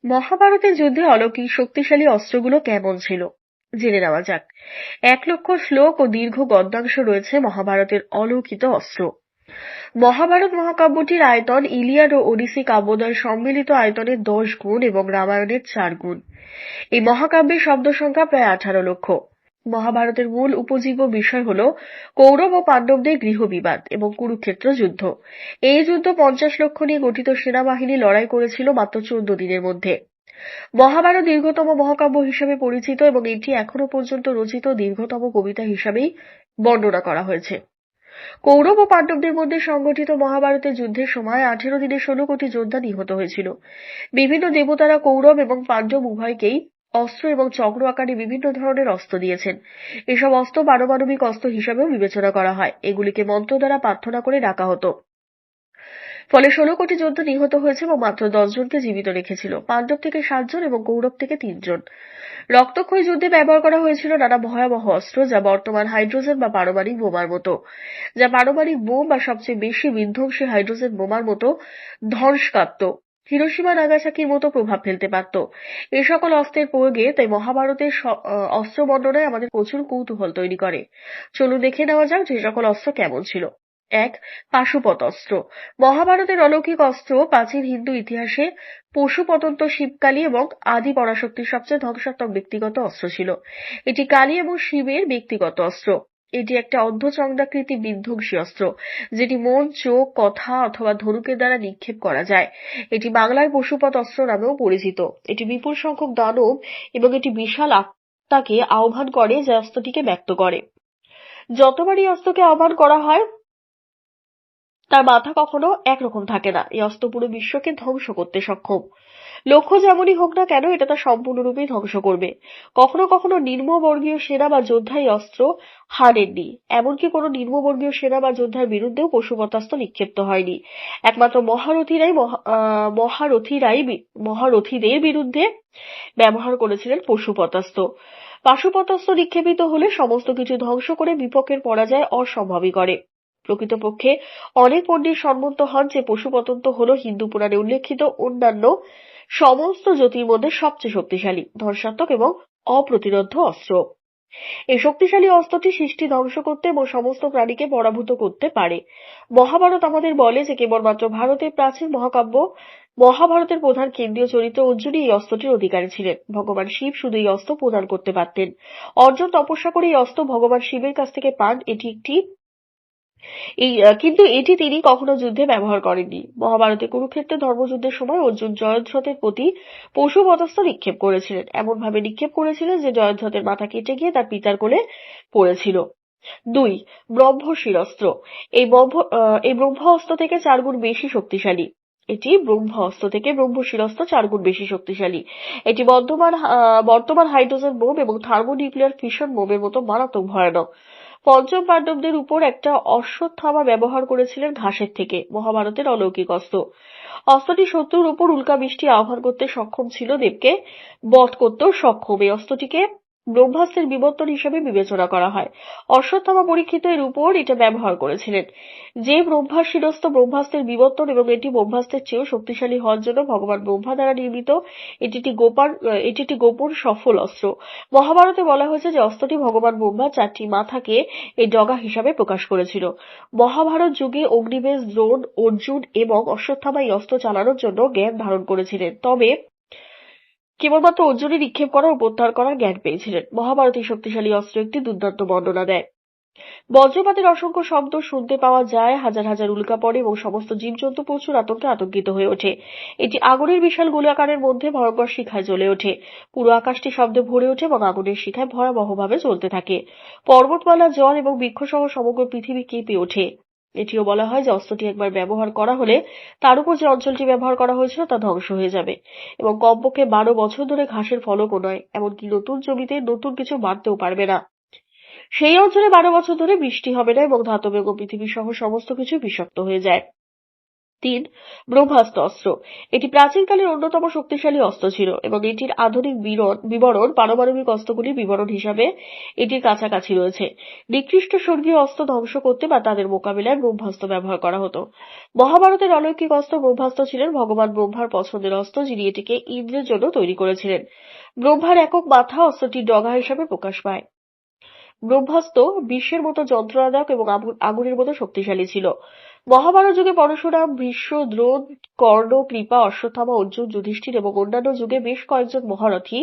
মহাভারতের যুদ্ধে অলৌকিক শক্তিশালী অস্ত্রগুলো কেমন ছিল জেনে নেওয়া যাক। 1,00,000 শ্লোক ও দীর্ঘ গদ্যাংশ রয়েছে মহাভারতের অলৌকিত অস্ত্র। মহাভারত মহাকাব্যটির আয়তন ইলিয়াড ও ওডিসি কাব্যদ্বয় সম্মিলিত আয়তনের 10 গুণ এবং রামায়ণের 4 গুণ। এই মহাকাব্যের শব্দ সংখ্যা প্রায় 18 লক্ষ। মহাভারতের মূল উপজীব্য বিষয় হল কৌরব ও পাণ্ডবদের গৃহবিবাদ এবং কুরুক্ষেত্র যুদ্ধ। এই যুদ্ধ 50 লক্ষ নিয়ে গঠিত সেনাবাহিনী লড়াই করেছিল মাত্র 14 দিনের মধ্যে। মহাভারত দীর্ঘতম মহাকাব্য হিসেবে পরিচিত এবং এটি এখনো পর্যন্ত রচিত দীর্ঘতম কবিতা হিসাবেই বর্ণনা করা হয়েছে। কৌরব ও পাণ্ডবদের মধ্যে সংঘটিত মহাভারতের যুদ্ধের সময় 18 দিনে 16 কোটি যোদ্ধা নিহত হয়েছিল। বিভিন্ন দেবতারা কৌরব এবং পাণ্ডব উভয়কেই অস্ত্র এবং চক্র আকারে বিভিন্ন ধরনের অস্ত্র দিয়েছেন। এসব অস্ত্র পারমাণবিক অস্ত্র হিসাবেও বিবেচনা করা হয়। এগুলিকে মন্ত্র দ্বারা প্রার্থনা করে ডাকা হতো। ফলে 16 কোটি যোদ্ধা নিহত হয়েছে এবং মাত্র 10 জনকে জীবিত রেখেছিল। পাণ্ডব থেকে 7 জন এবং কৌরব থেকে 3 জন। রক্তক্ষয়ী যুদ্ধে ব্যবহার করা হয়েছিল নানা ভয়াবহ অস্ত্র, যা বর্তমান হাইড্রোজেন বা পারমাণবিক বোমার মতো, যা পারমাণবিক বোম বা সবচেয়ে বেশি বিধ্বংসী হাইড্রোজেন বোমার মতো ধ্বংসকাত্মক হিরোশিমা নাগাসাকির মতো প্রভাব ফেলতে পারত। এই সকল অস্ত্রের প্রয়োগে তাই মহাভারতের অস্ত্র বর্ণনায় আমাদের প্রচুর কৌতূহল তৈরি করে। চলুন দেখে নেওয়া যাক যে সকল অস্ত্র কেমন ছিল। 1. পাশুপত অস্ত্র। মহাভারতের অলৌকিক অস্ত্র প্রাচীন হিন্দু ইতিহাসে পশুপতন্ত শিবকালী এবং আদি পরাশক্তির সবচেয়ে ধ্বংসাত্মক ব্যক্তিগত অস্ত্র ছিল। এটি কালী এবং শিবের ব্যক্তিগত অস্ত্র। এটি একটা অর্ধচন্দ্রাকৃতি বিধ্বংসী অস্ত্র, যেটি মন, চোখ, কথা অথবা ধনুকের দ্বারা নিক্ষেপ করা যায়। এটি বাংলায় পশুপত অস্ত্র নামেও পরিচিত। এটি বিপুল সংখ্যক দানব এবং এটি বিশাল আত্মাকে আহ্বান করে, যা অস্ত্রটিকে ব্যক্ত করে। যতবার এই অস্ত্রকে আহ্বান করা হয়, তার মাথা কখনো একরকম থাকে না। এই অস্ত্র পুরো বিশ্বকে ধ্বংস করতে সক্ষম। লক্ষ্য যেমনই হোক না কেন, এটা তা সম্পূর্ণরূপে ধ্বংস করবে। কখনো কখনো নিম্নবর্গীয় সেনা বা যোদ্ধা এই অস্ত্র হারেননি। এমনকি কোনো নিম্নবর্গীয় সেনা বা যোদ্ধার বিরুদ্ধেও পশুপতাস্ত্র নিক্ষিপ্ত হয়নি। একমাত্র মহারথীদের বিরুদ্ধে ব্যবহার করেছিলেন পশুপতাস্ত্র। পাশুপতাস্ত্র নিক্ষেপিত হলে সমস্ত কিছু ধ্বংস করে বিপক্ষের পরাজয় অসম্ভবই করে। প্রকৃতপক্ষে অনেক পণ্ডিত সম্মত হন যে পশুপতন্ত হল হিন্দু পুরাণে উল্লেখিত অন্যান্য সমস্ত জ্যোতির মধ্যে সবচেয়ে শক্তিশালী, ধ্বংসাত্মক এবং অপ্রতিরোধ্য অস্ত্র। এই শক্তিশালী অস্ত্রটি সৃষ্টি ধ্বংস করতে এবং সমস্ত প্রাণীকে পরাভূত করতে পারে। মহাভারত আমাদের বলে যে কেবলমাত্র ভারতের প্রাচীন মহাভারতের প্রধান কেন্দ্রীয় চরিত্র অর্জুনই এই অস্ত্রটির অধিকারী ছিলেন। ভগবান শিব শুধু এই অস্ত্র প্রদান করতে পারতেন। অর্জুন তপস্যা করে এই অস্ত্র ভগবান শিবের কাছ থেকে পান। কিন্তু এটি তিনি কখনো যুদ্ধে ব্যবহার করেননি। মহাভারতে কুরুক্ষেত্রের ধর্মযুদ্ধের সময় অর্জুন জয়দ্রথের প্রতি পশুপতাস্ত্র নিক্ষেপ করেছিলেন। এমন ভাবে নিক্ষেপ করেছিলেন যে জয়দ্রথের মাথা কেটে গিয়ে তার পিতার কোলে পড়েছিল। 2. ব্রহ্মশির অস্ত্র। এই ব্রহ্ম অস্ত্র থেকে 4 গুণ বেশি শক্তিশালী। এটি বর্তমান হাইড্রোজেন বোম এবং থার্মোনিউক্লিয়ার ফিশন বোমের মতো মারাত্মক ভয়ানক। পঞ্চম পাণ্ডবদের উপর একটা অশ্বত্থামা ব্যবহার করেছিলেন ঘাসের থেকে। মহাভারতের অলৌকিক অস্ত্র। অস্ত্রটি শত্রুর উপর উল্কাবৃষ্টি আহ্বান করতে সক্ষম ছিল, দেবকে বধ করতেও সক্ষম। এই অস্ত্রটিকে ব্রহ্মাস্ত্রের বিবর্তন হিসেবে বিবেচনা করা হয়। অশ্বত্থামা পরীক্ষিত এর উপর এটা ব্যবহার করেছিলেন। যে ব্রহ্মার শিরস্থ ব্রহ্মাস্ত্রের বিবর্তন এবং এটি ব্রহ্মাস্ত্রের চেয়েও শক্তিশালী হওয়ার জন্য ভগবান ব্রহ্মা দ্বারা নির্মিত। এটি একটি গোপন সফল অস্ত্র। মহাভারতে বলা হয়েছে যে অস্ত্রটি ভগবান ব্রহ্মা 4টি মাথাকে এই ডগা হিসাবে প্রকাশ করেছিল। মহাভারত যুগে অগ্নিবেশ, দ্রোণ, অর্জুন এবং অশ্বত্থামা এই অস্ত্র চালানোর জন্য জ্ঞান ধারণ করেছিলেন, তবে কেবলমাত্র অর্জুনই নিক্ষেপ করা ও প্রত্যাহার করার জ্ঞান পেয়েছিলেন। মহাভারত এই শক্তিশালী অস্ত্র একটি দুর্দান্ত বর্ণনা দেয়। বজ্রপাতের অসংখ্য শব্দ শুনতে পাওয়া যায়, হাজার হাজার উল্কা পড়ে এবং সমস্ত জীবজন্তু প্রচুর আতঙ্কিত হয়ে ওঠে। এটি আগুনের বিশাল গোলাকারের মধ্যে ভয়ঙ্কর শিখায় জ্বলে ওঠে। পুরো আকাশটি শব্দে ভরে ওঠে এবং আগুনের শিখায় ভয়াবহভাবে জ্বলতে থাকে। পর্বতমালা, জল এবং বৃক্ষসহ সমগ্র পৃথিবী কেঁপে ওঠে। এটিও বলা হয় যে অস্ত্রটি একবার ব্যবহার করা হলে তার উপর যে অঞ্চলটি ব্যবহার করা হয়েছিল তা ধ্বংস হয়ে যাবে এবং কমপক্ষে 12 বছর ধরে ঘাসের ফলকও নয়, এমনকি নতুন জমিতে নতুন কিছু বাড়তেও পারবে না। সেই অঞ্চলে 12 বছর ধরে বৃষ্টি হবে না এবং ধাতব এবং পৃথিবী সহ সমস্ত কিছু বিষাক্ত হয়ে যায়। 3. ব্রহ্মাস্ত্র অস্ত্র। এটি প্রাচীনকালের অন্যতম শক্তিশালী অস্ত্র ছিল এবং এটির আধুনিক বিবরণ পারমাণবিক অস্ত্রগুলির বিবরণ হিসাবে এটির কাছাকাছি রয়েছে। নিকৃষ্ট স্বর্গীয় অস্ত্র ধ্বংস করতে বা তাদের মোকাবিলায় ব্রহ্মাস্ত্র ব্যবহার করা হতো। মহাভারতের অলৌকিক অস্ত্র ব্রহ্মাস্ত্র ছিলেন ভগবান ব্রহ্মার পছন্দের অস্ত্র, যিনি এটিকে ইন্দ্রের জন্য তৈরি করেছিলেন। ব্রহ্মার একক মাথা অস্ত্রটির ডগা হিসাবে প্রকাশ পায়। ব্রহ্মাস্ত্র বিশ্বের মতো যন্ত্রণাদায়ক এবং আগুনের মতো শক্তিশালী ছিল। মহাভারত যুগে পরশুরাম, ভীষ্ম, দ্রোণ, কর্ণ, কৃপা, অশ্বত্থামা, অর্জুন, যুধিষ্ঠির এবং অন্যান্য যুগে বেশ কয়েকজন মহারথী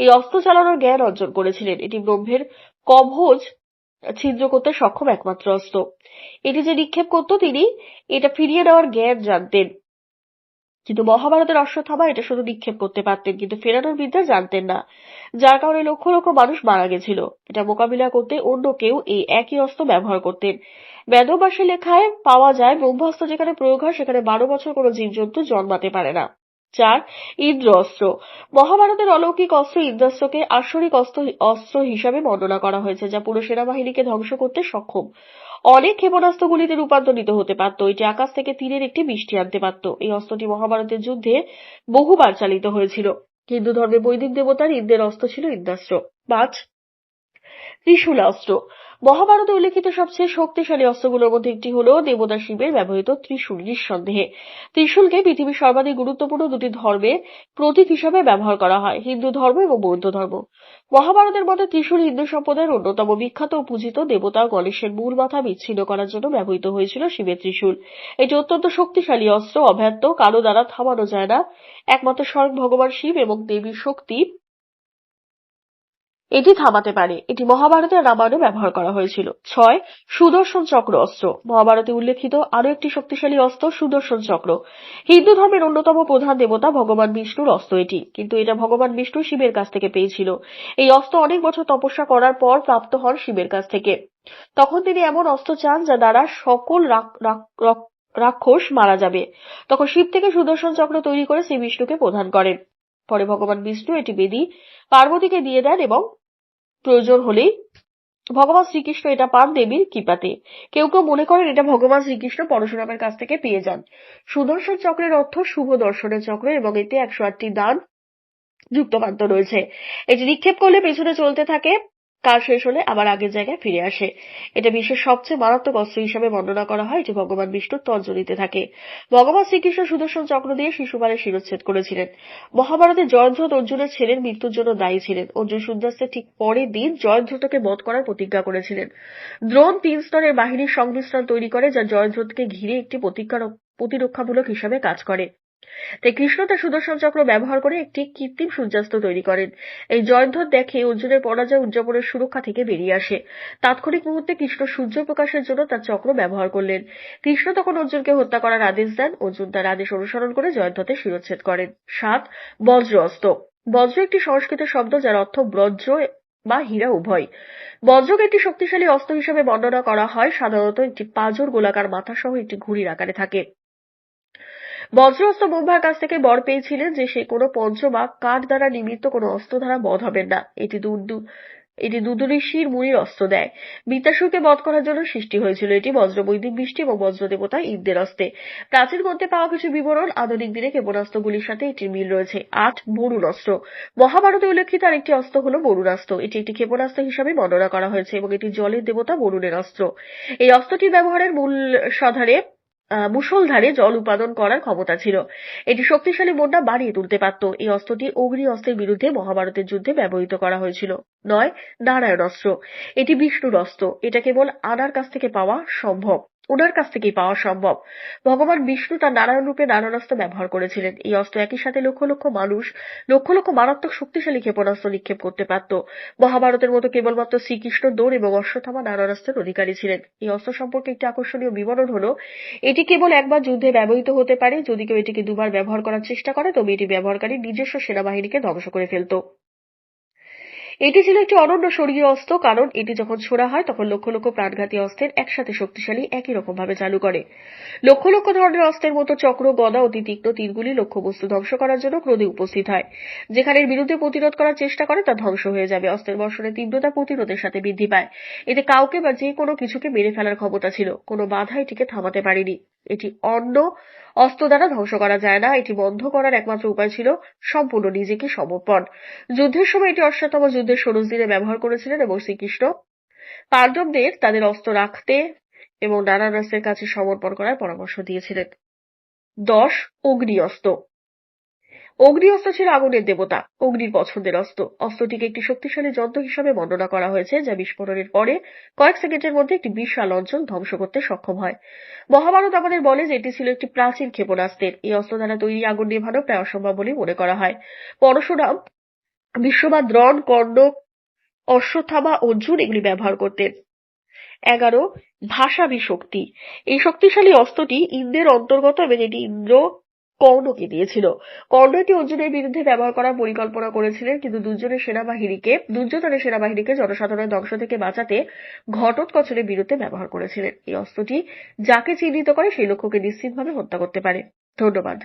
এই অস্ত্র চালানোর জ্ঞান অর্জন করেছিলেন। এটি ব্রহ্মের কবচ ছিদ্র করতে সক্ষম একমাত্র অস্ত্র। এটি যে নিক্ষেপ করত তিনি এটা ফিরিয়ে নেওয়ার জ্ঞান জানতেন, কিন্তু মহাভারতের অশ্বত্থামা এটা শুধু নিক্ষেপ করতে পারতেন, কিন্তু ফেরানোর বিদ্যা জানতেন না, যার কারণে লক্ষ লক্ষ মানুষ মারা গেছিল। এটা মোকাবিলা করতে অন্য কেউ এই একই অস্ত্র ব্যবহার করতেন। বেদব্যাসে লেখায় পাওয়া যায়, ব্রহ্মাস্ত্র যেখানে প্রয়োগ হয় সেখানে 12 বছর কোনো জীবজন্তু জন্মাতে পারে না। 4. ইন্দ্র অস্ত্র। মহাভারতের অলৌকিক অস্ত্র ইন্দ্রাস্ত্রকে আসরিক অস্ত্র হিসাবে বর্ণনা করা হয়েছে, যা পুরো সেনাবাহিনীকে ধ্বংস করতে সক্ষম। অনেক ক্ষেপণাস্ত্রগুলিতে রূপান্তরিত হতে পারত। এটি আকাশ থেকে তীরের একটি বৃষ্টি আনতে পারত। এই অস্ত্রটি মহাভারতের যুদ্ধে বহুবার চালিত হয়েছিল। হিন্দু ধর্মে বৈদিক দেবতার ইন্দ্রের অস্ত্র ছিল ইন্দ্রাস্ত্র। 5. ত্রিশূলাস্ত্র। মহাভারতে উল্লেখিত সবচেয়ে শক্তিশালী অস্ত্রগুলোর মধ্যে একটি হল দেবতা শিবের ব্যবহৃত ত্রিশূল। নিঃসন্দেহে ত্রিশূলকে পৃথিবীর সর্বাধিক গুরুত্বপূর্ণ দুটি ধর্মের প্রতীক হিসাবে ব্যবহার করা হয়, হিন্দু ধর্ম এবং বৌদ্ধ ধর্ম। মহাভারতের মতে ত্রিশূল হিন্দু সম্প্রদায়ের অন্যতম বিখ্যাত ও পূজিত দেবতা গণেশের মূল মাথা বিচ্ছিন্ন করার জন্য ব্যবহৃত হয়েছিল শিবের ত্রিশূল। এটি অত্যন্ত শক্তিশালী অস্ত্র, অব্যর্থ, কারো দ্বারা থামানো যায় না। একমাত্র স্বয়ং ভগবান শিব এবং দেবী শক্তি এটি থামাতে পারে। এটি মহাভারতে আর রামায়ণে ব্যবহার করা হয়েছিল। 6. সুদর্শন চক্র অস্ত্র। মহাভারতে উল্লেখিত আরো একটি শক্তিশালী অস্ত্র সুদর্শন চক্র। হিন্দু ধর্মের অন্যতম প্রধান দেবতা ভগবান বিষ্ণুর অস্ত্র এটি, কিন্তু এটা ভগবান বিষ্ণু শিবের কাছ থেকে পেয়েছিল। এই অস্ত্র অনেক বছর তপস্যা করার পর প্রাপ্ত হন শিবের কাছ থেকে। তখন তিনি এমন অস্ত্র চান যা দ্বারা সকল রাক্ষস মারা যাবে। তখন শিব থেকে সুদর্শন চক্র তৈরি করে শ্রী বিষ্ণুকে প্রদান করেন। পরে ভগবান বিষ্ণু এটি বেদী পার্বতীকে দিয়ে দেন এবং প্রয়োজন হলেই ভগবান শ্রীকৃষ্ণ এটা পান দেবীর কৃপাতে। কেউ কেউ মনে করেন এটা ভগবান শ্রীকৃষ্ণ পরশুরামের কাছ থেকে পেয়ে যান। সুদর্শন চক্রের অর্থ শুভ দর্শনের চক্র এবং এতে 108টি দান যুক্তকান্ত রয়েছে। এটি নিক্ষেপ করলে পেছনে চলতে থাকে, কাজ শেষ হলে আবার আগের জায়গায় ফিরে আসে। এটা বিশ্বের সবচেয়ে মারাত্মক অস্ত্র হিসাবে বর্ণনা করা হয়। এটি ভগবান বিষ্ণুর তর্জনীতে থাকে। ভগবান শ্রীকৃষ্ণ সুদর্শন চক্র দিয়ে শিশুপালের শিরচ্ছেদ করেছিলেন। মহাভারতে জয়দ্রথ অর্জুনের ছেলের মৃত্যুর জন্য দায়ী ছিলেন। অর্জুন সূর্যাস্তের ঠিক পরের দিন জয়দ্রথকে বধ করার প্রতিজ্ঞা করেছিলেন। দ্রোণ 3 স্তরের বাহিনীর সংমিশ্রণ তৈরি করে, যা জয়দ্রথকে ঘিরে একটি প্রতিরক্ষামূলক হিসাবে কাজ করে। তাই কৃষ্ণ তার সুদর্শন চক্র ব্যবহার করে একটি কৃত্রিম সূর্যাস্ত তৈরি করেন। এই জয়ধ্বজ দেখে অর্জুনের পরাজয় উদযাপনের সুরক্ষা থেকে বেরিয়ে আসে। তাৎক্ষণিক মুহূর্তে কৃষ্ণ সূর্য প্রকাশের জন্য তার চক্র ব্যবহার করলেন। কৃষ্ণ তখন অর্জুনকে হত্যা করার আদেশ দেন। অর্জুন তার আদেশ অনুসরণ করে জয়ধ্বজের শিরচ্ছেদ করেন। 7. বজ্র অস্ত্র। বজ্র একটি সংস্কৃত শব্দ যার অর্থ বজ্র বা হীরা উভয়। বজ্রকে একটি শক্তিশালী অস্ত্র হিসেবে বর্ণনা করা হয়। সাধারণত একটি পাঁজর গোলাকার মাথা সহ একটি ঘুড়ির আকারে থাকে। বজ্র অস্ত্র ব্রহ্মার কাছ থেকে বর পেয়েছিলেন যে সে কোনো পঞ্চ বা কাঠ দ্বারা নির্মিত কোনো অস্ত্র দ্বারা বধ হবেন না। এটি দুদুঋষির মুনির অস্ত্র দেয়। বৃত্তাসুরকে বধ করার জন্য সৃষ্টি হয়েছিল। এটি বজ্র বৈদিক বৃষ্টি এবং বজ্র দেবতা ইন্দ্রের অস্ত্রে। প্রাচীন গ্রন্থে পাওয়া কিছু বিবরণ আধুনিক দিনে ক্ষেপণাস্ত্রগুলির সাথে এটির মিল রয়েছে। 8. বরুণ অস্ত্র। মহাভারতে উল্লেখিত আরেকটি অস্ত্র হল বরুণাস্ত্র। এটি একটি ক্ষেপণাস্ত্র হিসাবে বর্ণনা করা হয়েছে এবং এটি জলের দেবতা বরুণের অস্ত্র। এই অস্ত্রটির ব্যবহারের মুষলধারে জল উৎপাদন করার ক্ষমতা ছিল। এটি শক্তিশালী বন্যা বাড়িয়ে তুলতে পারত। এই অস্ত্রটি অগ্নি অস্ত্রের বিরুদ্ধে মহাভারতের যুদ্ধে ব্যবহৃত করা হয়েছিল। 9. নারায়ণ অস্ত্র। এটি বিষ্ণুর অস্ত্র। এটা কেবল ওনার কাছ থেকেই পাওয়া সম্ভব। ভগবান বিষ্ণু তার নারায়ণ রূপে নারায়ণাস্ত্র ব্যবহার করেছিলেন। এই অস্ত্র একই সাথে লক্ষ লক্ষ মারাত্মক শক্তিশালী ক্ষেপণাস্ত্র নিক্ষেপ করতে পারত। মহাভারতের মতো কেবলমাত্র শ্রীকৃষ্ণ, দ্রোণ এবং অশ্বত্থামা নারায়ণাস্ত্রের অধিকারী ছিলেন। এই অস্ত্র সম্পর্কে একটি আকর্ষণীয় বিবরণ হল, এটি কেবল একবার যুদ্ধে ব্যবহৃত হতে পারে। যদি কেউ এটিকে দুবার ব্যবহার করার চেষ্টা করে তবে এটি ব্যবহারকারী নিজস্ব সেনাবাহিনীকে ধ্বংস করে ফেলত। এটি ছিল একটি অনন্য স্বর্গীয় অস্ত্র, কারণ এটি যখন ছোড়া হয় তখন লক্ষ লক্ষ প্রাণঘাতী অস্ত্রের একসাথে শক্তিশালী একই রকম ভাবে চালু করে। লক্ষ লক্ষ ধরনের অস্ত্রের মতো চক্র, গদা ও তীক্ষ্ণ তীরগুলি লক্ষ্যবস্তু ধ্বংস করার জন্য ক্রোধে উপস্থিত হয়। যেখানে এর বিরুদ্ধে প্রতিরোধ করার চেষ্টা করে তা ধ্বংস হয়ে যাবে। অস্ত্রের বর্ষণের তীব্রতা প্রতিরোধের সাথে বৃদ্ধি পায়। এতে কাউকে বা যে কোনো কিছুকে মেরে ফেলার ক্ষমতা ছিল। কোনো বাধা এটিকে থামাতে পারেনি। এটি অন্য অস্ত্র দ্বারা ধ্বংস করা যায় না। এটি বন্ধ করার একমাত্র উপায় ছিল সম্পূর্ণ নিজেকে সমর্পণ। যুদ্ধের সময় এটি অশ্বত্থাম যুদ্ধের ষোড়শ দিনে ব্যবহার করেছিলেন এবং শ্রীকৃষ্ণ পাণ্ডবদের তাদের অস্ত্র রাখতে এবং নারায়ণাস্ত্রের কাছে সমর্পণ করার পরামর্শ দিয়েছিলেন। 10. অগ্নি অস্ত্র। অগ্নি অস্ত্র ছিল আগুনের দেবতা, অগ্নির পছন্দের অস্ত্র। অস্ত্রটিকে একটি শক্তিশালী যন্ত্র হিসাবে বর্ণনা করা হয়েছে যা বিস্ফোরণের পরে কয়েক সেকেন্ডের মধ্যে একটি বিশাল অঞ্চল ধ্বংস করতে সক্ষম হয়। মহাভারত আমাদের বলে যে এটি ছিল একটি প্রাচীন ক্ষেপণাস্ত্রের। এই অস্ত্র দ্বারা তৈরি আগুন নেভানো প্রায় অসম্ভব বলে মনে করা হয়। পরশুরাম, বিশ্ববা, দ্রোণ, কর্ণ, অশ্বত্থামা, অর্জুন এগুলি ব্যবহার করতেন। 11. ভাসাবী শক্তি। এই শক্তিশালী অস্ত্রটি ইন্দ্রের অন্তর্গত এবং এটি ইন্দ্র কর্ণকে দিয়েছিল। কর্ণ এটি অর্জুনের বিরুদ্ধে ব্যবহার করার পরিকল্পনা করেছিলেন, কিন্তু দুর্যোধনের সেনাবাহিনীকে জনসাধারণের ধ্বংস থেকে বাঁচাতে ঘটোৎকচের বিরুদ্ধে ব্যবহার করেছিলেন। এই অস্ত্রটি যাকে চিহ্নিত করে সেই লক্ষ্যকে নিশ্চিতভাবে হত্যা করতে পারে। ধন্যবাদ।